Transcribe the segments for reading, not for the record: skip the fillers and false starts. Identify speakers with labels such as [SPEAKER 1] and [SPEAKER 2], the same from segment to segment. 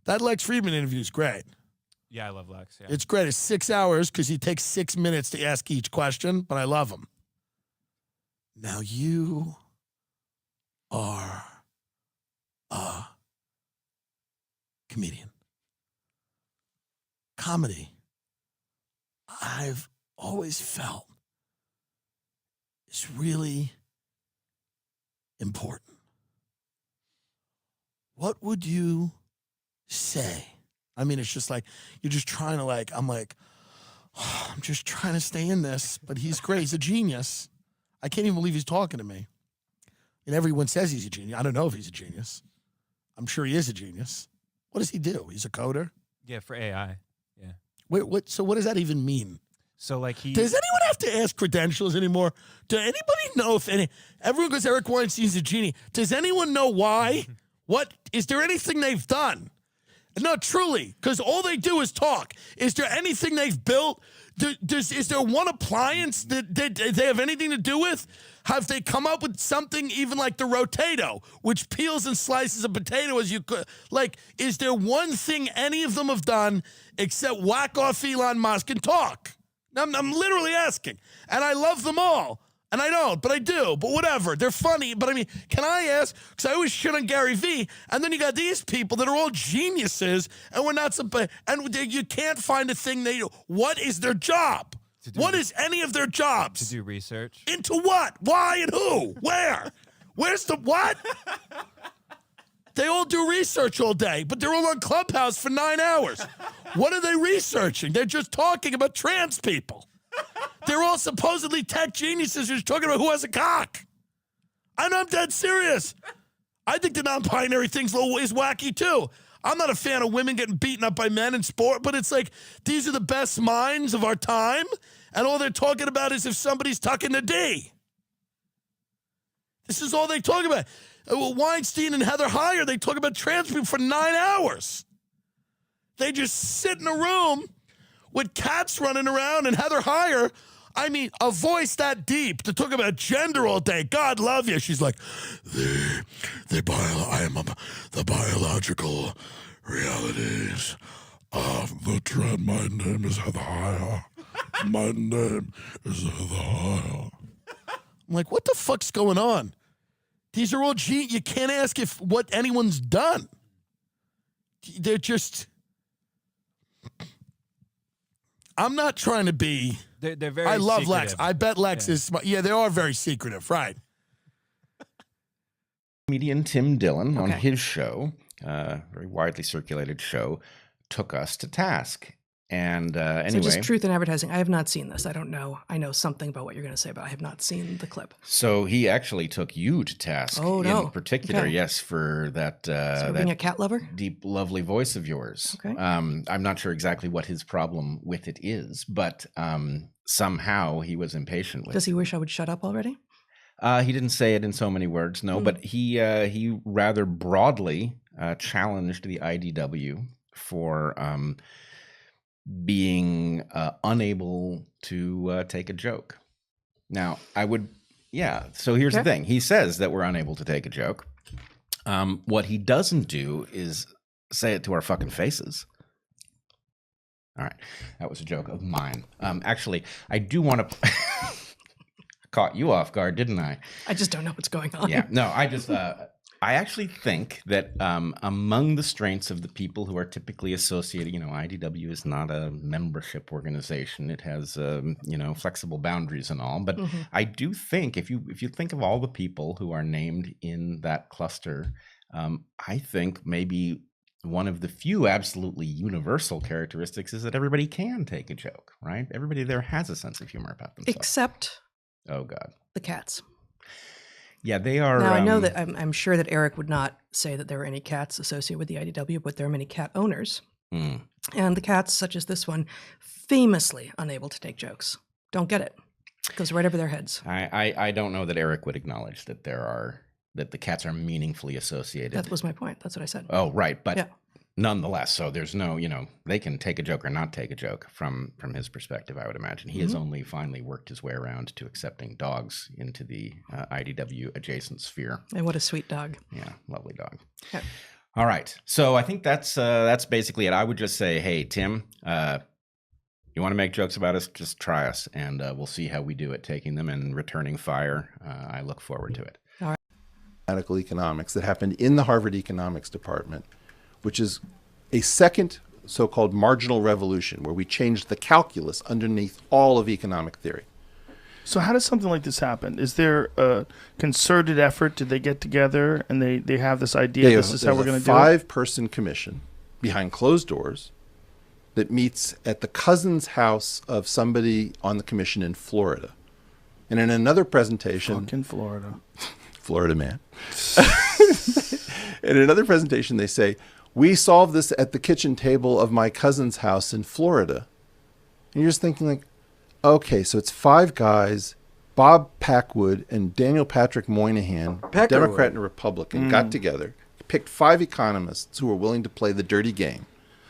[SPEAKER 1] That Lex Friedman interview is great.
[SPEAKER 2] Yeah, I love Lex. Yeah.
[SPEAKER 1] It's great. It's 6 hours because he takes 6 minutes to ask each question, but I love him. Now you are a comedian. Comedy, I've always felt, is really important. What would you say? I mean, it's just like, you're just trying to I'm I'm just trying to stay in this, but he's great. He's a genius. I can't even believe he's talking to me. And everyone says he's a genius. I don't know if he's a genius. I'm sure he is a genius. What does he do? He's a coder?
[SPEAKER 2] Yeah, for AI. Yeah.
[SPEAKER 1] Wait, what? So what does that even mean?
[SPEAKER 2] So like
[SPEAKER 1] Does anyone have to ask credentials anymore? Does anybody know if everyone goes, Eric Weinstein's a genius. Does anyone know why? What? Is there anything they've done? No, truly, because all they do is talk. Is there anything they've built? Is there one appliance that they have anything to do with? Have they come up with something even like the Rotato, which peels and slices a potato as you could? Like, is there one thing any of them have done except whack off Elon Musk and talk? I'm literally asking. And I love them all. And I don't, but I do. But whatever. They're funny. But I mean, can I ask? Because I always shit on Gary Vee. And then you got these people that are all geniuses. And we're not and you can't find a thing they do. What is their job? What is any of their jobs?
[SPEAKER 2] To do research.
[SPEAKER 1] Into what? Why and who? Where? Where's the what? They all do research all day, but they're all on Clubhouse for 9 hours. What are they researching? They're just talking about trans people. They're all supposedly tech geniuses who's talking about who has a cock. I'm dead serious. I think the non-binary thing's is wacky too. I'm not a fan of women getting beaten up by men in sport, but it's like, these are the best minds of our time, and all they're talking about is if somebody's tucking the D. This is all they talk about. Weinstein and Heather Heyer, they talk about trans people for 9 hours. They just sit in a room with cats running around, and Heather Heyer, I mean, a voice that deep to talk about gender all day. God love you. She's like, the biological realities of the trend. My name is Heather Heyer. My name is Heather Heyer. I'm like, what the fuck's going on? These are all you can't ask if what anyone's done. They're just. I'm not trying to be.
[SPEAKER 2] They're very.
[SPEAKER 1] I love
[SPEAKER 2] secretive.
[SPEAKER 1] Lex. I bet Lex is smart. Yeah, they are very secretive, right?
[SPEAKER 3] Comedian Tim Dillon on his show, very widely circulated show, took us to task. And anyway,
[SPEAKER 4] so just truth in advertising. I have not seen this. I don't know. I know something about what you're going to say, but I have not seen the clip.
[SPEAKER 3] So he actually took you to task.
[SPEAKER 4] Oh, no.
[SPEAKER 3] In particular,
[SPEAKER 4] Okay.
[SPEAKER 3] Yes, for that
[SPEAKER 4] So being a cat lover?
[SPEAKER 3] deep, lovely voice of yours.
[SPEAKER 4] Okay.
[SPEAKER 3] I'm not sure exactly what his problem with it is, but somehow he was impatient with it.
[SPEAKER 4] Does he wish I would shut up already?
[SPEAKER 3] He didn't say it in so many words, no, but he rather broadly challenged the IDW for being unable to take a joke. Now, so here's the thing. He says that we're unable to take a joke. What he doesn't do is say it to our fucking faces. All right, that was a joke of mine. Actually, I do want to... Caught you off guard, didn't I?
[SPEAKER 4] I just don't know what's going on.
[SPEAKER 3] Yeah, no, I actually think that among the strengths of the people who are typically associated, IDW is not a membership organization. It has, flexible boundaries and all. But I do think if you think of all the people who are named in that cluster, I think maybe one of the few absolutely universal characteristics is that everybody can take a joke, right? Everybody there has a sense of humor about themselves.
[SPEAKER 4] Except
[SPEAKER 3] Oh, God.
[SPEAKER 4] the cats.
[SPEAKER 3] Yeah, they are.
[SPEAKER 4] Now, I know that I'm sure that Eric would not say that there are any cats associated with the IDW, but there are many cat owners. And the cats, such as this one, famously unable to take jokes. Don't get it. It goes right over their heads.
[SPEAKER 3] I don't know that Eric would acknowledge that that the cats are meaningfully associated.
[SPEAKER 4] That was my point. That's what I said.
[SPEAKER 3] Oh, right. But
[SPEAKER 4] yeah.
[SPEAKER 3] Nonetheless, so there's no, they can take a joke or not take a joke from his perspective, I would imagine. He has only finally worked his way around to accepting dogs into the IDW adjacent sphere.
[SPEAKER 4] And what a sweet dog.
[SPEAKER 3] Yeah, lovely dog.
[SPEAKER 4] Yeah.
[SPEAKER 3] All right. So I think that's basically it. I would just say, hey, Tim, you want to make jokes about us? Just try us, and we'll see how we do at taking them and returning fire. I look forward to it.
[SPEAKER 5] Mathematical economics that happened in the Harvard Economics Department, which is a second so-called marginal revolution where we changed the calculus underneath all of economic theory.
[SPEAKER 6] So how does something like this happen? Is there a concerted effort? Did they get together and they have this idea, this is how we're going to do it?
[SPEAKER 5] There's a 5-person commission behind closed doors that meets at the cousin's house of somebody on the commission in Florida. And in another presentation...
[SPEAKER 6] Fucking Florida.
[SPEAKER 5] Florida man. In another presentation, they say, we solved this at the kitchen table of my cousin's house in Florida. And you're just thinking like, okay, so it's 5 guys, Bob Packwood and Daniel Patrick Moynihan, Democrat and Republican, got together, picked 5 economists who were willing to play the dirty game.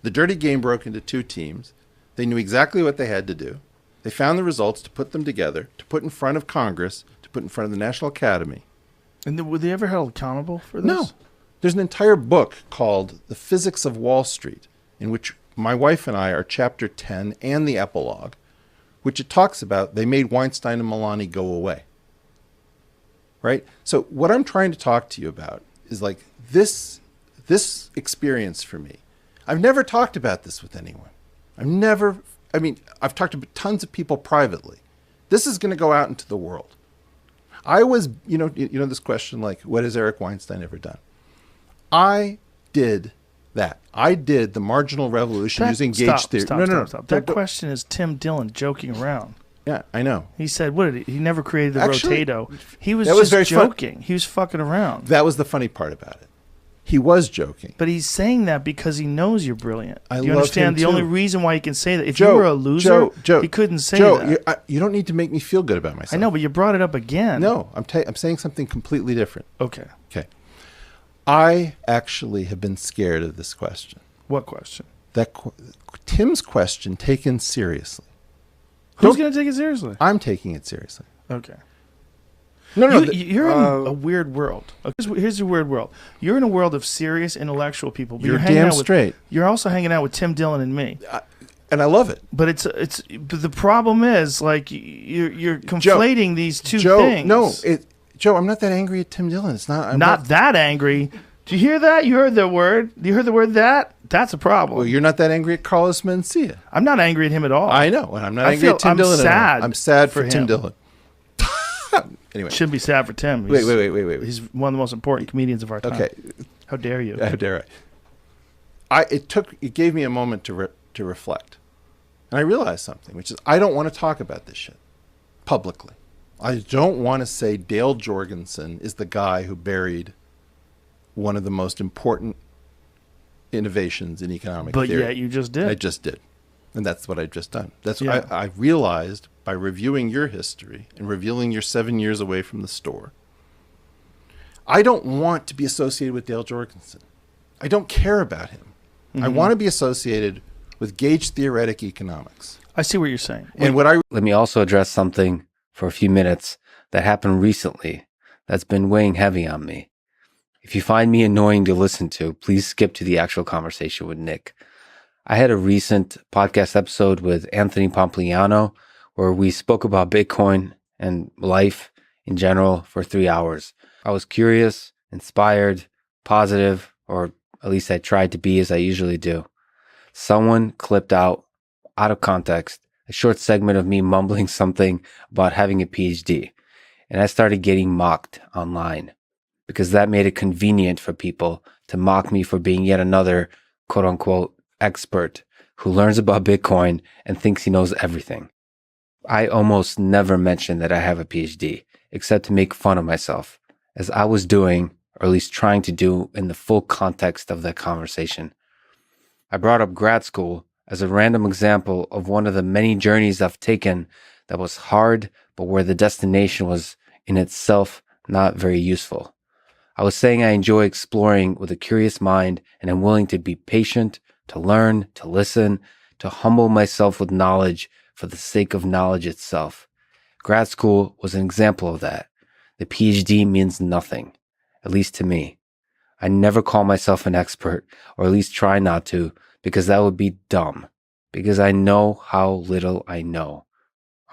[SPEAKER 5] The dirty game broke into 2 teams. They knew exactly what they had to do. They found the results to put them together, to put in front of Congress, to put in front of the National Academy.
[SPEAKER 6] And were they ever held accountable for this?
[SPEAKER 5] No. There's an entire book called The Physics of Wall Street, in which my wife and I are chapter 10 and the epilogue, which it talks about they made Weinstein and Milani go away. Right? So what I'm trying to talk to you about is like this experience for me. I've never talked about this with anyone. I've talked to tons of people privately. This is going to go out into the world. I was, you know this question like, what has Eric Weinstein ever done? I did that. I did the marginal revolution using gauge theory.
[SPEAKER 6] Stop. That question is Tim Dillon joking around.
[SPEAKER 5] Yeah, I know.
[SPEAKER 6] He said, what did he never created the rotato. He was just joking. He was fucking around.
[SPEAKER 5] That was the funny part about it. He was joking.
[SPEAKER 6] But he's saying that because he knows you're brilliant.
[SPEAKER 5] Do
[SPEAKER 6] you understand? The only reason why he can say that, if
[SPEAKER 5] Joe,
[SPEAKER 6] you were a loser, he couldn't say that.
[SPEAKER 5] You don't need to make me feel good about myself.
[SPEAKER 6] I know, but you brought it up again.
[SPEAKER 5] No, I'm saying something completely different.
[SPEAKER 6] Okay.
[SPEAKER 5] I actually have been scared of this question.
[SPEAKER 6] What question?
[SPEAKER 5] Tim's question taken seriously.
[SPEAKER 6] Who's going to take it seriously?
[SPEAKER 5] I'm taking it seriously.
[SPEAKER 6] Okay.
[SPEAKER 5] No.
[SPEAKER 6] You're in a weird world. Here's a weird world. You're in a world of serious intellectual people. But
[SPEAKER 5] you're damn straight.
[SPEAKER 6] You're also hanging out with Tim Dillon and me.
[SPEAKER 5] And I love it.
[SPEAKER 6] But but the problem is like you're conflating these two things.
[SPEAKER 5] No, Joe, I'm not that angry at Tim Dillon. It's not. I'm
[SPEAKER 6] not that angry. Do you hear that? You heard the word. You heard the word that? That's a problem.
[SPEAKER 5] Well, you're not that angry at Carlos Mencia.
[SPEAKER 6] I'm not angry at him at all.
[SPEAKER 5] I know, and I'm not angry at Tim Dillon. I'm sad for Tim Dillon. Anyway,
[SPEAKER 6] shouldn't be sad for Tim.
[SPEAKER 5] Wait.
[SPEAKER 6] He's one of the most important comedians of our time.
[SPEAKER 5] Okay,
[SPEAKER 6] how dare you?
[SPEAKER 5] How dare I? It gave me a moment to reflect, and I realized something, which is I don't want to talk about this shit publicly. I don't want to say Dale Jorgensen is the guy who buried one of the most important innovations in economic theory.
[SPEAKER 6] But yet you just did.
[SPEAKER 5] I just did. And that's what I've just done. That's what I realized by reviewing your history and revealing you're 7 years away from the store. I don't want to be associated with Dale Jorgensen. I don't care about him. Mm-hmm. I want to be associated with gauge theoretic economics.
[SPEAKER 6] I see what you're saying.
[SPEAKER 5] And
[SPEAKER 7] let me also address something for a few minutes that happened recently that's been weighing heavy on me. If you find me annoying to listen to, please skip to the actual conversation with Nick. I had a recent podcast episode with Anthony Pompliano where we spoke about Bitcoin and life in general for 3 hours. I was curious, inspired, positive, or at least I tried to be as I usually do. Someone clipped out of context, a short segment of me mumbling something about having a PhD, and I started getting mocked online because that made it convenient for people to mock me for being yet another quote-unquote expert who learns about Bitcoin and thinks he knows everything. I almost never mention that I have a PhD, except to make fun of myself, as I was doing, or at least trying to do in the full context of that conversation. I brought up grad school as a random example of one of the many journeys I've taken that was hard, but where the destination was in itself not very useful. I was saying I enjoy exploring with a curious mind and am willing to be patient, to learn, to listen, to humble myself with knowledge for the sake of knowledge itself. Grad school was an example of that. The PhD means nothing, at least to me. I never call myself an expert, or at least try not to, because that would be dumb. Because I know how little I know.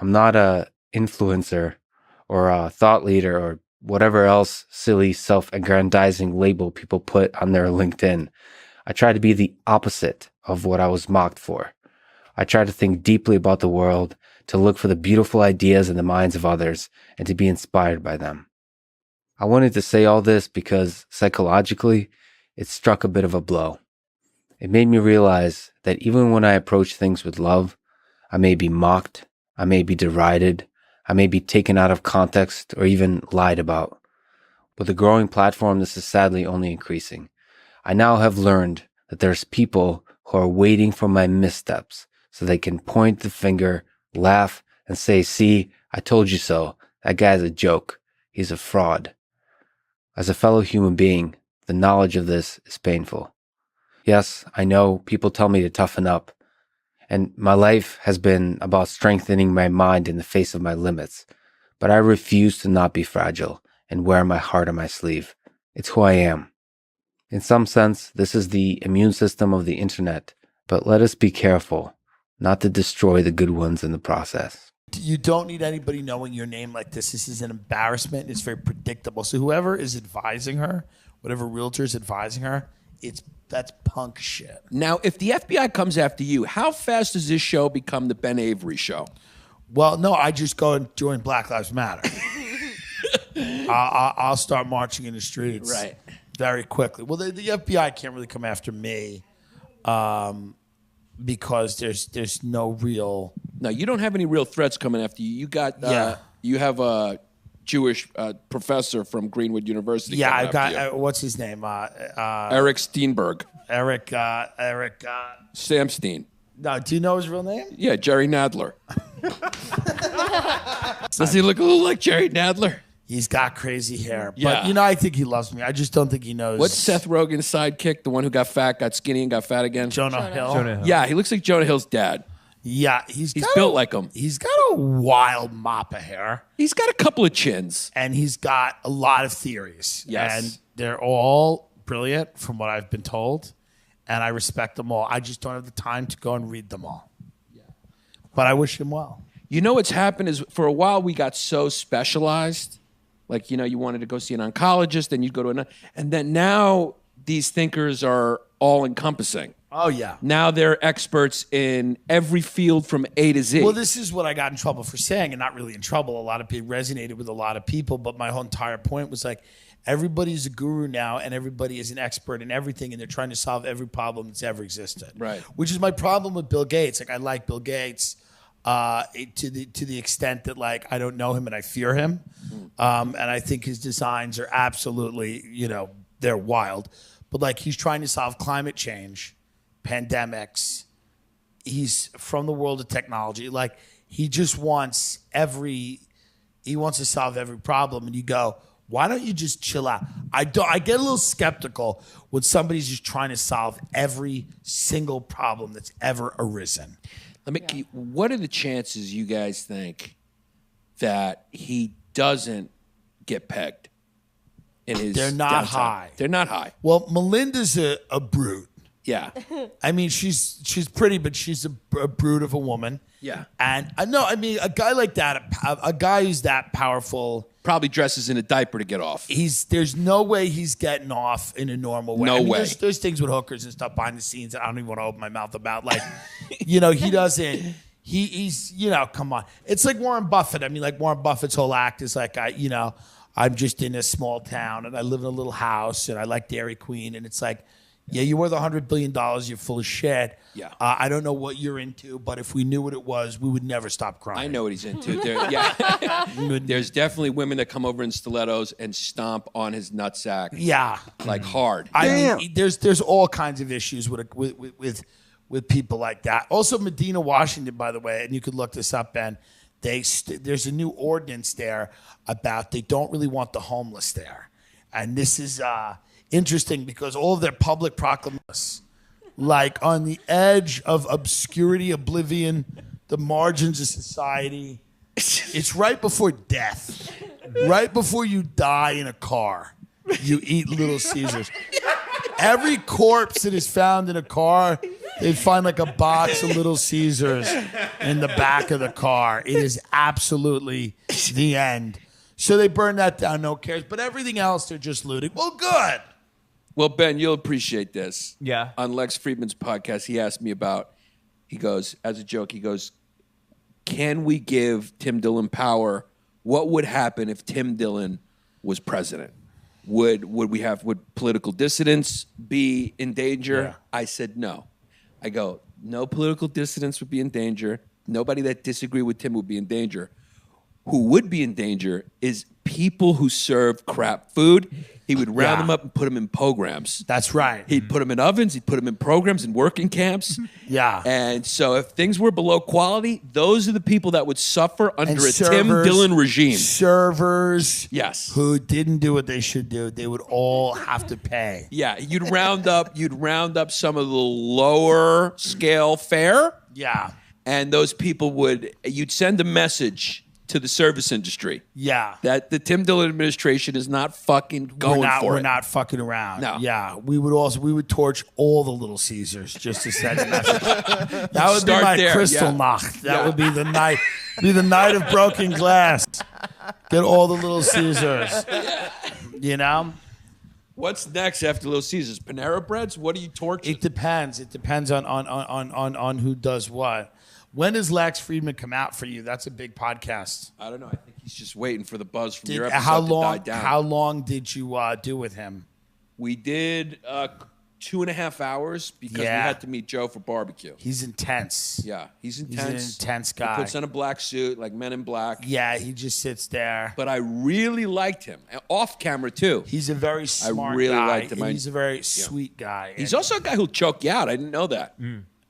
[SPEAKER 7] I'm not a influencer or a thought leader or whatever else silly self-aggrandizing label people put on their LinkedIn. I try to be the opposite of what I was mocked for. I try to think deeply about the world, to look for the beautiful ideas in the minds of others, and to be inspired by them. I wanted to say all this because psychologically, it struck a bit of a blow. It made me realize that even when I approach things with love, I may be mocked, I may be derided, I may be taken out of context or even lied about. With the growing platform, this is sadly only increasing. I now have learned that there's people who are waiting for my missteps so they can point the finger, laugh, and say, "See, I told you so. That guy's a joke. He's a fraud." As a fellow human being, the knowledge of this is painful. Yes, I know people tell me to toughen up, and my life has been about strengthening my mind in the face of my limits, but I refuse to not be fragile and wear my heart on my sleeve. It's who I am. In some sense, this is the immune system of the internet, but let us be careful not to destroy the good ones in the process.
[SPEAKER 1] You don't need anybody knowing your name like this. This is an embarrassment. It's very predictable. So whoever is advising her, whatever realtor is advising her, that's punk shit.
[SPEAKER 8] Now, if the FBI comes after you, how fast does this show become the Ben Avery show?
[SPEAKER 1] Well, no, I just go and join Black Lives Matter. I'll start marching in the streets very quickly. Well, the FBI can't really come after me because there's no real.
[SPEAKER 8] No, you don't have any real threats coming after you. You got you have a Jewish professor from Greenwood University.
[SPEAKER 1] Yeah, I got what's his name?
[SPEAKER 8] Eric Steenberg.
[SPEAKER 1] Eric
[SPEAKER 8] Samstein.
[SPEAKER 1] No, do you know his real name?
[SPEAKER 8] Yeah, Jerry Nadler. Does he look a little like Jerry Nadler?
[SPEAKER 1] He's got crazy hair.
[SPEAKER 8] Yeah.
[SPEAKER 1] But, I think he loves me. I just don't think he knows.
[SPEAKER 8] What's Seth Rogen's sidekick? The one who got fat, got skinny, and got fat again?
[SPEAKER 1] Jonah Hill.
[SPEAKER 2] Jonah Hill.
[SPEAKER 8] Yeah, he looks like Jonah Hill's dad.
[SPEAKER 1] Yeah, he's
[SPEAKER 8] built like him.
[SPEAKER 1] He's got a wild mop of hair.
[SPEAKER 8] He's got a couple of chins.
[SPEAKER 1] And he's got a lot of theories.
[SPEAKER 8] Yes.
[SPEAKER 1] And they're all brilliant from what I've been told. And I respect them all. I just don't have the time to go and read them all. Yeah. But I wish him well.
[SPEAKER 8] You know what's happened is for a while we got so specialized. Like, you wanted to go see an oncologist, then you'd go to and then now these thinkers are all encompassing.
[SPEAKER 1] Oh, yeah.
[SPEAKER 8] Now they're experts in every field from A to Z.
[SPEAKER 1] Well, this is what I got in trouble for saying, and not really in trouble. A lot of people resonated with a lot of people, but my whole entire point was like, everybody's a guru now, and everybody is an expert in everything, and they're trying to solve every problem that's ever existed.
[SPEAKER 8] Right.
[SPEAKER 1] Which is my problem with Bill Gates. Like, I like Bill Gates to the extent that, like, I don't know him and I fear him. And I think his designs are absolutely, they're wild. But, like, he's trying to solve climate change, pandemics. He's from the world of technology. Like, he just wants he wants to solve every problem. And you go, why don't you just chill out? I get a little skeptical when somebody's just trying to solve every single problem that's ever arisen.
[SPEAKER 8] What are the chances you guys think that he doesn't get pegged in his
[SPEAKER 1] They're not
[SPEAKER 8] downtime?
[SPEAKER 1] high.
[SPEAKER 8] They're not high.
[SPEAKER 1] Well, Melinda's a brute.
[SPEAKER 8] Yeah.
[SPEAKER 1] I mean, she's pretty, but she's a brute of a woman.
[SPEAKER 8] Yeah.
[SPEAKER 1] And a guy like that, a guy who's that powerful,
[SPEAKER 8] Probably dresses in a diaper to get off.
[SPEAKER 1] there's no way he's getting off in a normal way.
[SPEAKER 8] No way.
[SPEAKER 1] There's things with hookers and stuff behind the scenes that I don't even want to open my mouth about. Like, he doesn't. He's come on. It's like Warren Buffett. I mean, like Warren Buffett's whole act is like I'm just in a small town and I live in a little house and I like Dairy Queen, and it's like, yeah, you're worth $100 billion. You're full of shit.
[SPEAKER 8] Yeah.
[SPEAKER 1] I don't know what you're into, but if we knew what it was, we would never stop crying.
[SPEAKER 8] I know what he's into. There's definitely women that come over in stilettos and stomp on his nutsack.
[SPEAKER 1] Yeah.
[SPEAKER 8] Like hard.
[SPEAKER 1] I mean, there's all kinds of issues with people like that. Also, Medina, Washington, by the way, and you could look this up, Ben. There's a new ordinance there about they don't really want the homeless there, and this is interesting because all of their public proclamations, like on the edge of obscurity, oblivion, the margins of society. It's right before death, right before you die in a car. you eat Little Caesars. Every corpse that is found in a car, they find like a box of Little Caesars in the back of the car. It is absolutely the end. So they burn that down, no cares. But everything else, they're just looting. Well, good.
[SPEAKER 8] Well, Ben, you'll appreciate this.
[SPEAKER 2] Yeah.
[SPEAKER 8] On Lex Friedman's podcast, he asked me about, he goes, as a joke, he goes, can we give Tim Dillon power? What would happen if Tim Dillon was president? Would political dissidents be in danger?
[SPEAKER 1] Yeah.
[SPEAKER 8] I said no. I go, no political dissidents would be in danger. Nobody that disagreed with Tim would be in danger. Who would be in danger is people who serve crap food. He would round them up and put them in programs.
[SPEAKER 1] That's right.
[SPEAKER 8] He'd put them in ovens. He'd put them in programs and working camps.
[SPEAKER 1] Yeah.
[SPEAKER 8] And so if things were below quality, those are the people that would suffer under a Tim Dillon regime.
[SPEAKER 1] Servers.
[SPEAKER 8] Yes.
[SPEAKER 1] Who didn't do what they should do. They would all have to pay.
[SPEAKER 8] Yeah, you'd round up some of the lower scale fare.
[SPEAKER 1] Yeah.
[SPEAKER 8] And those people you'd send a message to the service industry.
[SPEAKER 1] Yeah.
[SPEAKER 8] That the Tim Dillon administration is not fucking going for it.
[SPEAKER 1] We're not fucking around.
[SPEAKER 8] No.
[SPEAKER 1] Yeah. We would torch all the Little Caesars just to send a message. That would
[SPEAKER 8] Start
[SPEAKER 1] be my
[SPEAKER 8] there,
[SPEAKER 1] crystal
[SPEAKER 8] yeah.
[SPEAKER 1] nacht. That would be the night of broken glass. Get all the Little Caesars. You know?
[SPEAKER 8] What's next after Little Caesars? Panera Breads? What are you torching?
[SPEAKER 1] It depends. It depends on who does what. When does Lex Friedman come out for you? That's a big podcast.
[SPEAKER 8] I don't know. I think he's just waiting for the buzz from your episode to die down.
[SPEAKER 1] How long did you do with him?
[SPEAKER 8] We did 2.5 hours because we had to meet Joe for barbecue.
[SPEAKER 1] He's intense.
[SPEAKER 8] Yeah, he's intense.
[SPEAKER 1] He's an intense guy.
[SPEAKER 8] He puts on a black suit, like Men in Black.
[SPEAKER 1] Yeah, he just sits there.
[SPEAKER 8] But I really liked him. And off camera, too.
[SPEAKER 1] He's a very smart guy.
[SPEAKER 8] I really liked him.
[SPEAKER 1] He's a very sweet guy.
[SPEAKER 8] He's also a guy who'll choke you out. I didn't know that.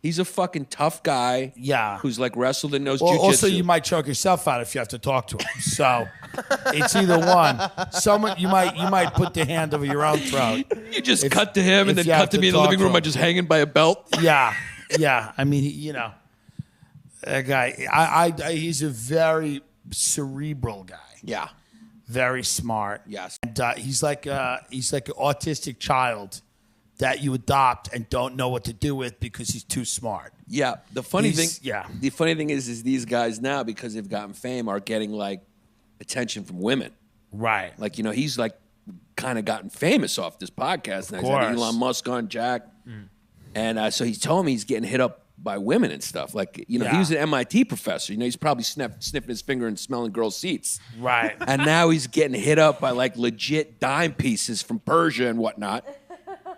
[SPEAKER 8] He's a fucking tough guy.
[SPEAKER 1] Yeah.
[SPEAKER 8] Who's like wrestled and knows jiu-jitsu.
[SPEAKER 1] Also, you might choke yourself out if you have to talk to him. So it's either one. Someone you might put the hand over your own throat.
[SPEAKER 8] You just cut to him and then cut to me in the living room by just hanging by a belt.
[SPEAKER 1] Yeah. I mean, that guy. He's a very cerebral guy.
[SPEAKER 8] Yeah.
[SPEAKER 1] Very smart.
[SPEAKER 8] Yes.
[SPEAKER 1] And he's like an autistic child that you adopt and don't know what to do with because he's too smart.
[SPEAKER 8] Yeah. The funny thing is these guys now, because they've gotten fame, are getting like attention from women.
[SPEAKER 1] Right.
[SPEAKER 8] Like, he's like kind of gotten famous off this podcast. And he's had Elon Musk on, Jack. And so he's telling me he's getting hit up by women and stuff. Like, he was an MIT professor. He's probably sniffing his finger and smelling girls' seats.
[SPEAKER 1] Right.
[SPEAKER 8] And now he's getting hit up by like legit dime pieces from Persia and whatnot.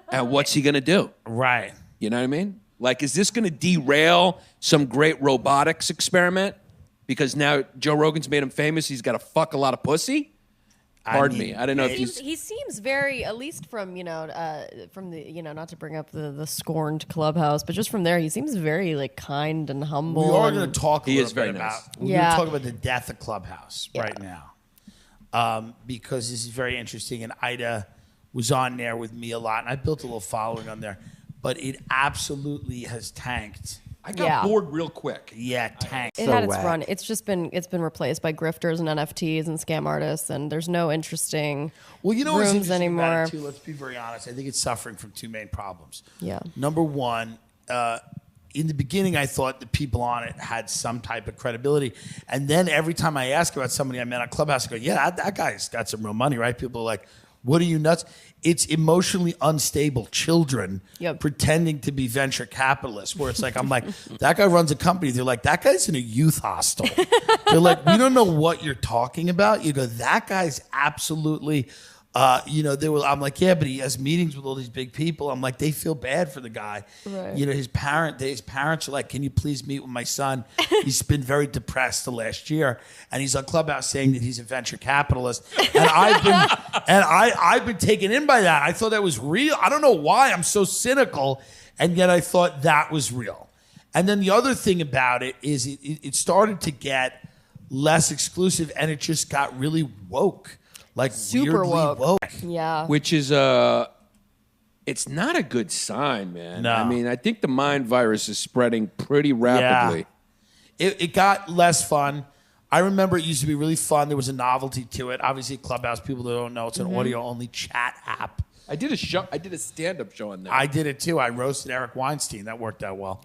[SPEAKER 8] And what's he going to do?
[SPEAKER 1] Right.
[SPEAKER 8] You know what I mean? Like, is this going to derail some great robotics experiment? Because now Joe Rogan's made him famous. He's got to fuck a lot of pussy. Pardon me. I don't know if
[SPEAKER 9] he seems very, at least from the not to bring up the scorned Clubhouse, but just from there, he seems very like kind and humble.
[SPEAKER 1] We are going to talk a little bit
[SPEAKER 8] nice.
[SPEAKER 1] about. We're going to talk about the death of Clubhouse right now, because this is very interesting. And Ida was on there with me a lot, and I built a little following on there, but it absolutely has tanked.
[SPEAKER 8] I got bored real quick.
[SPEAKER 1] Yeah, tanked.
[SPEAKER 9] It had its run. It's been replaced by grifters and NFTs and scam artists, and there's no interesting rooms anymore.
[SPEAKER 1] Too, let's be very honest. I think it's suffering from two main problems.
[SPEAKER 9] Yeah.
[SPEAKER 1] Number one, in the beginning, I thought the people on it had some type of credibility. And then every time I ask about somebody I met on Clubhouse, I go, yeah, that guy's got some real money, right? People are like, what are you nuts? It's emotionally unstable children pretending to be venture capitalists, where it's like, I'm like, that guy runs a company. They're like, that guy's in a youth hostel. They're like, we don't know what you're talking about. You go, that guy's absolutely... I'm like, yeah, but he has meetings with all these big people. I'm like, they feel bad for the guy.
[SPEAKER 9] Right.
[SPEAKER 1] His parents are like, can you please meet with my son? He's been very depressed the last year, and he's on Clubhouse saying that he's a venture capitalist. And I've been taken in by that. I thought that was real. I don't know why I'm so cynical, and yet I thought that was real. And then the other thing about it is it started to get less exclusive, and it just got really woke. Like
[SPEAKER 9] super woke. Yeah.
[SPEAKER 8] Which is it's not a good sign, man.
[SPEAKER 1] No.
[SPEAKER 8] I mean, I think the mind virus is spreading pretty rapidly.
[SPEAKER 1] Yeah. It got less fun. I remember it used to be really fun. There was a novelty to it. Obviously, Clubhouse, people that don't know, it's an audio-only chat app.
[SPEAKER 8] I did a show. I did a stand-up show on there.
[SPEAKER 1] I did it too. I roasted Eric Weinstein. That worked out well.